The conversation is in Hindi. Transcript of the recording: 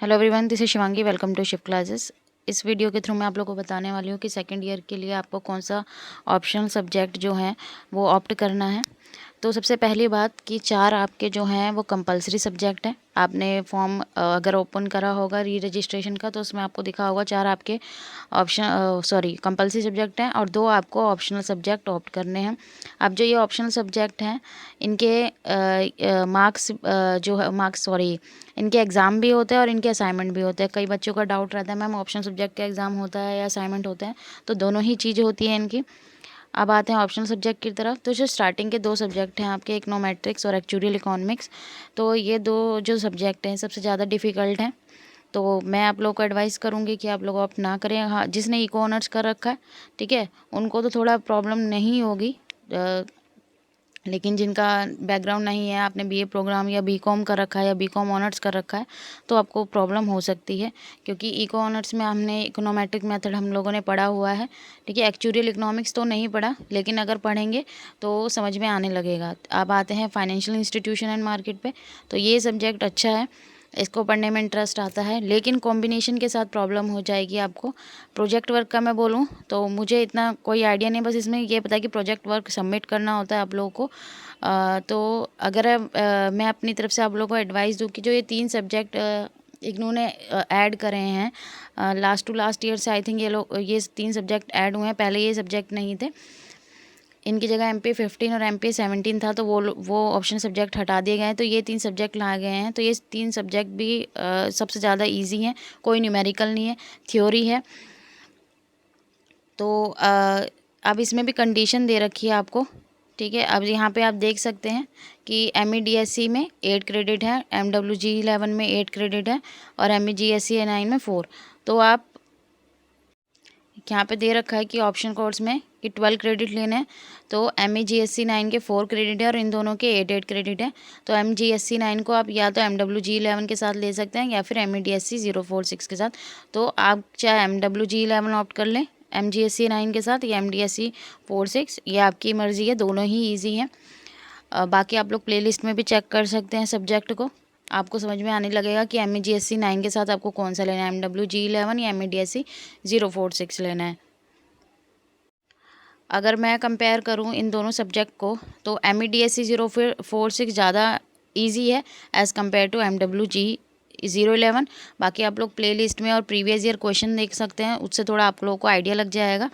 Hello everyone, this is Shivangi. Welcome to Shift classes. इस वीडियो के थ्रू मैं आप लोगों को बताने वाली हूँ कि सेकेंड ईयर के लिए आपको कौन सा ऑप्शनल सब्जेक्ट जो है वो ऑप्ट करना है। तो सबसे पहली बात कि 4 आपके जो हैं वो कंपलसरी सब्जेक्ट हैं। आपने फॉर्म अगर ओपन करा होगा री रजिस्ट्रेशन का तो उसमें आपको दिखा होगा 4 आपके कंपलसरी सब्जेक्ट हैं और 2 आपको ऑप्शनल सब्जेक्ट ऑप्ट करने हैं। अब जो ये ऑप्शनल सब्जेक्ट हैं इनके इनके एग्ज़ाम भी होते हैं और इनके असाइनमेंट भी होते हैं। कई बच्चों का डाउट रहता है मैम ऑप्शनल सब्जेक्ट का एग्ज़ाम होता है या असाइनमेंट होते हैं, तो दोनों ही चीज़ें होती हैं इनकी। अब आते हैं ऑप्शनल सब्जेक्ट की तरफ। तो जो स्टार्टिंग के 2 सब्जेक्ट हैं आपके, इकोनोमेट्रिक्स और एक्चुरियल इकोनॉमिक्स, तो ये 2 जो सब्जेक्ट हैं सबसे ज़्यादा डिफ़िकल्ट हैं। तो मैं आप लोगों को एडवाइस करूँगी कि आप लोग ऑप्ट ना करें। हाँ, जिसने इको ऑनर्स कर रखा है, ठीक है, उनको तो थोड़ा प्रॉब्लम नहीं होगी, लेकिन जिनका बैकग्राउंड नहीं है, आपने बीए प्रोग्राम या बीकॉम कर रखा है या बीकॉम ऑनर्स कर रखा है, तो आपको प्रॉब्लम हो सकती है। क्योंकि इको ऑनर्स में हमने इकोनोमेट्रिक मेथड हम लोगों ने पढ़ा हुआ है, ठीक है। एक्चुरियल इकोनॉमिक्स तो नहीं पढ़ा, लेकिन अगर पढ़ेंगे तो समझ में आने लगेगा। अब आते हैं फाइनेंशियल इंस्टीट्यूशन एंड मार्केट पे। तो ये सब्जेक्ट अच्छा है, इसको पढ़ने में इंटरेस्ट आता है, लेकिन कॉम्बिनेशन के साथ प्रॉब्लम हो जाएगी आपको। प्रोजेक्ट वर्क का मैं बोलूँ तो मुझे इतना कोई आइडिया नहीं, बस इसमें ये पता है कि प्रोजेक्ट वर्क सबमिट करना होता है आप लोगों को। तो अगर मैं अपनी तरफ से आप लोगों को एडवाइस दूँ कि जो ये 3 सब्जेक्ट इन्होंने ऐड करे हैं लास्ट टू लास्ट ईयर से, आई थिंक ये 3 सब्जेक्ट ऐड हुए हैं, पहले ये सब्जेक्ट नहीं थे। इनकी जगह MP15 और MP17 था, तो वो ऑप्शन सब्जेक्ट हटा दिए गए हैं, तो ये 3 सब्जेक्ट लाए गए हैं। तो ये 3 सब्जेक्ट भी सबसे ज़्यादा इजी हैं, कोई न्यूमेरिकल नहीं है, थ्योरी है। तो अब इसमें भी कंडीशन दे रखी है आपको, ठीक है। अब यहाँ पे आप देख सकते हैं कि MEDSC में 8 क्रेडिट है, MWG11 में 8 क्रेडिट है और MEGSC 9 में 4। तो आप यहाँ पे दे रखा है कि ऑप्शन कोर्स में कि 12 क्रेडिट लेने हैं, तो MEGSC 9 के 4 क्रेडिट है और इन दोनों के 8 क्रेडिट है। तो MEGSC 9 को आप या तो MWG11 के साथ ले सकते हैं या फिर MEDSC 046 के साथ। तो आप चाहे MWG11 ऑप्ट कर लें MGSC 9 के साथ या MDSC 46, ये आपकी मर्ज़ी है, दोनों ही ईजी हैं। बाकी आप लोग प्लेलिस्ट में भी चेक कर सकते हैं सब्जेक्ट को, आपको समझ में आने लगेगा कि MEGSC 9 के साथ आपको कौन सा लेना है, MWG11 या MEDSC 046 लेना है। अगर मैं कंपेयर करूं इन दोनों सब्जेक्ट को तो MEDSC 046 ज़्यादा इजी है एज़ कम्पेयर टू MWG 011। बाकी आप लोग प्लेलिस्ट में और प्रीवियस ईयर क्वेश्चन देख सकते हैं, उससे थोड़ा आप लोगों को आइडिया लग जाएगा।